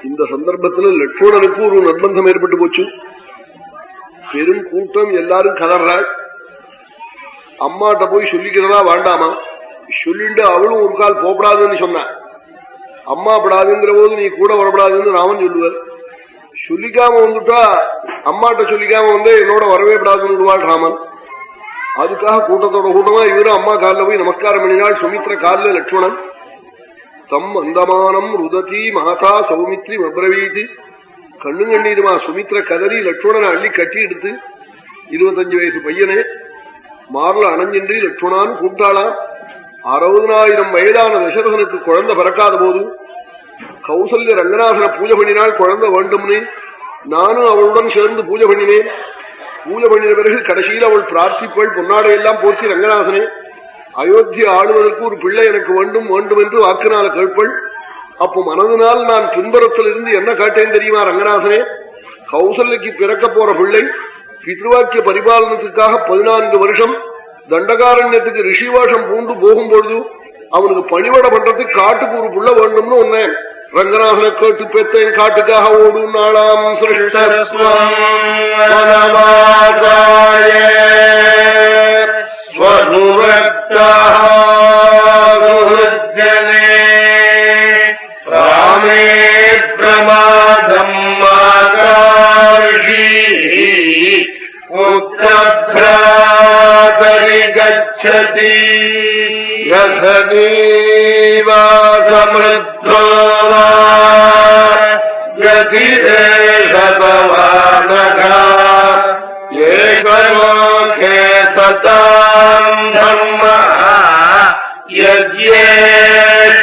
இந்த சந்தர்ப்பத்தில் லட்சுமணனுக்கு ஒரு நிர்பந்தம் ஏற்பட்டு போச்சு. பெரும் கூட்டம், எல்லாரும் கதறாள். அம்மாட்ட போய் சொல்லிக்கிறதா வேண்டாமா? சொல்லிட்டு அவளும் ஒரு கால் போகப்படாதுன்னு சொன்னான். அம்மா படாதுங்கிற போது நீ கூட வரப்படாதுன்னு ராமன் சொல்லுவார். சொல்லிக்காம வந்துட்டா, அம்மாட்ட சொல்லிக்காம வந்து என்னோட வரவே படாதுன்னு ராமன். அதுக்காக கூட்டத்தோட கூட்டமா இவரும் அம்மா காலில் போய் நமஸ்காரம் பண்ணினாள். சுமித்ர காலில் லட்சுமணன் தம் அந்தமானம் ருததி மாதா சௌமித்ரி மப்ரவீதி. கண்ணு கண்ணீருமா சுமித்ர கதறி லட்சுமணனை அள்ளி கட்டி எடுத்து 25 வயசு பையனே மாறல அணைஞ்சின்றி லட்சுமணான்னு கூப்பிட்டாளாம். 60,000 வயதான தசரதனுக்கு குழந்தை பிறக்காத போது கௌசல்ய ரங்கநாதனை பூஜை பண்ணினால் குழந்தை வேண்டும்னு நானும் அவளுடன் சேர்ந்து பூஜை பண்ணினேன். பூஜை பண்ணின பிறகு கடைசியில் அவள் பிரார்த்திப்பள், பொன்னாடையெல்லாம் போற்றி ரங்கநாதனே அயோத்தியை ஆளுவதற்கு ஒரு பிள்ளை எனக்கு வேண்டும் வேண்டும் என்று வாக்குனால கேட்பள். அப்போ மனதினால் நான் பின்புறத்திலிருந்து என்ன காட்டேன் தெரியுமா? ரங்கநாதனே, கௌசல்யக்கு பிறக்க போற பிள்ளை பித்ருவாக்கிய பரிபாலனத்துக்காக 14 வருஷம் தண்டகாரண்யத்துக்கு ரிஷிவாஷம் பூண்டு போகும்பொழுது அவனுக்கு பணிவடை பண்றதுக்கு காட்டுக்கு ஒரு புள்ள வேண்டும்னு ஒன்னே ரங்கநாதனை கேட்டு பெத்தேன். காட்டுக்காக ஓடும் நாளாம் ராமே பிரமாதம் உத்தப்ராதரி கச்சதி யசதீவா சம்ருத்தோ யதிரேஷபவானகா ஏகலோகே சதாம் தர்மः யஜ்யேஷ்டவசகோ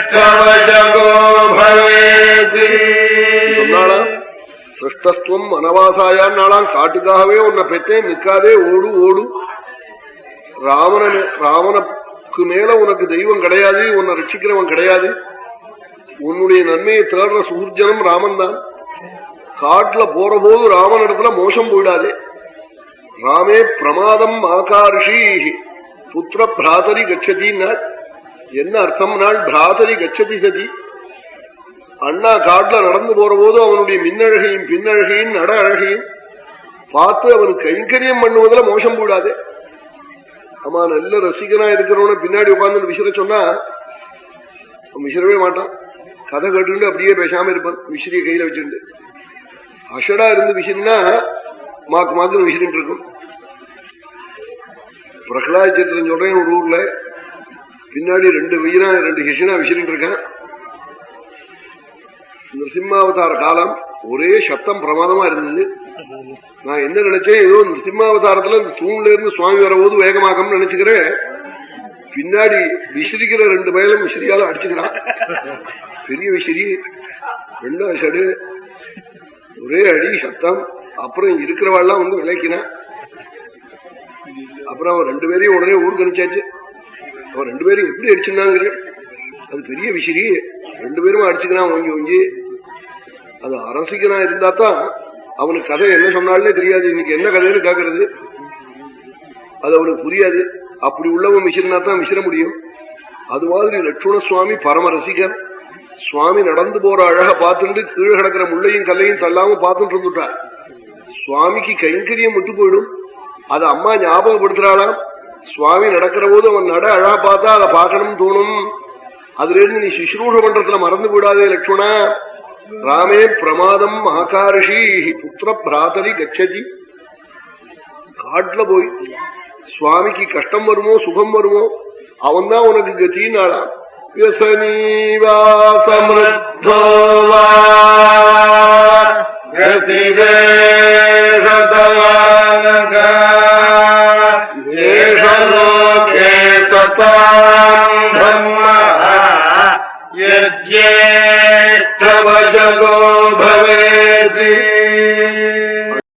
பவேதி. சிருஷ்டஸ்துவம் வனவாசாயான் நாளாம் காட்டுக்காகவே உன்னை பெற்றேன், நிற்காதே ஓடு ஓடு. ராவனுக்கு மேல உனக்கு தெய்வம் கிடையாது, உன்னை ரட்சிக்கிறவன் கிடையாது. உன்னுடைய நன்மையை தேடுற சூர்ஜனம் ராமன் தான். காட்டுல போற போது ராமன் இடத்துல மோசம் போயிடாதே. ராமே பிரமாதம் ஆகார்ஷி புத்திர பிராதரி கச்சதின்னா என்ன அர்த்தம்? நாள் பிராதரி கச்சதி சதி. அண்ணா காட்டுல நடந்து போற போது அவனுடைய மின்னழகையும் பின்னழகையும் நட அழகையும் பார்த்து அவனுக்கு கைங்கரியம் பண்ணுவதில் மோசம் போடாதே. ஆமா, நல்ல ரசிகனா இருக்கிறவன பின்னாடி உட்கார்ந்து விசிற சொன்னா விசிறவே மாட்டான். கதை கேட்டு அப்படியே பேசாம இருப்பான், விசிறிய கையில வச்சுட்டு. அஷடா இருந்து விசிறினா மாக்கு மாத்திரம் விசிறிட்டு இருக்கும். பிரகலாத சித்திரன் சொல்றேன், ஒரு ஊர்ல பின்னாடி 2 ஹிஷனா விசிறிட்டு இருக்கான். நிருசிம்மாவதார காலம் ஒரே சத்தம் பிரமாதமா இருந்தது. நான் என்ன நினைச்சேன், ஏதோ நிருசிம்மாவதாரத்துல இந்த தூண்ல இருந்து சுவாமி வரபோது வேகமாகம்னு நினைச்சுக்கிறேன். பின்னாடி விசிறிக்கிற 2 பயலும் விசிறியால அடிச்சுக்கிறான். பெரிய விசிறி, 2 அசடு, ஒரே அடி சத்தம். அப்புறம் இருக்கிறவாள்லாம் வந்து விளக்கினான். அப்புறம் அவன் 2 பேரையும் உடனே ஊருக்கு அனுப்பிச்சாச்சு. அவன் 2 பேரும் எப்படி அடிச்சுனாங்கிற, அது பெரிய விசிறி, 2 பேரும் அடிச்சுக்கிறான் ஓங்கி ஓங்கி. அது அரசிக்கனா இருந்தா தான் அவனுக்கு கதை என்ன சொன்னாலே தெரியாது, இன்னைக்கு என்ன கதைன்னு கேட்கறது அது அவனுக்கு புரியாது. அப்படி உள்ளவன் விசிறினா தான் விசிற முடியும். அது மாதிரி லட்சுமண சுவாமி பரம ரசிகர். சுவாமி நடந்து போற அழக பார்த்துட்டு கீழே கிடக்கிற முள்ளையும் கல்லையும் தள்ளாம பார்த்துட்டு இருந்துட்டார். சுவாமிக்கு கைங்கரியம் விட்டு போயிடும். அதை அம்மா ஞாபகப்படுத்துறாளாம். சுவாமி நடக்கிற போது அவன் நட அழகா பார்த்தா அதை பார்க்கணும்னு தோணும். அதுல இருந்து நீ சுஷ்ரூஷ பண்றதுல மறந்து விடாதே லட்சுமணா. ராமே பிரமாதம் ஆகார்ஷி புத்திர பிராதரி கச்சதி. காட்டுல போய் சுவாமிக்கு கஷ்டம் வருமோ சுகம் வருமோ அவன் தான் உனக்கு கத்தினாளா. யஜ்யே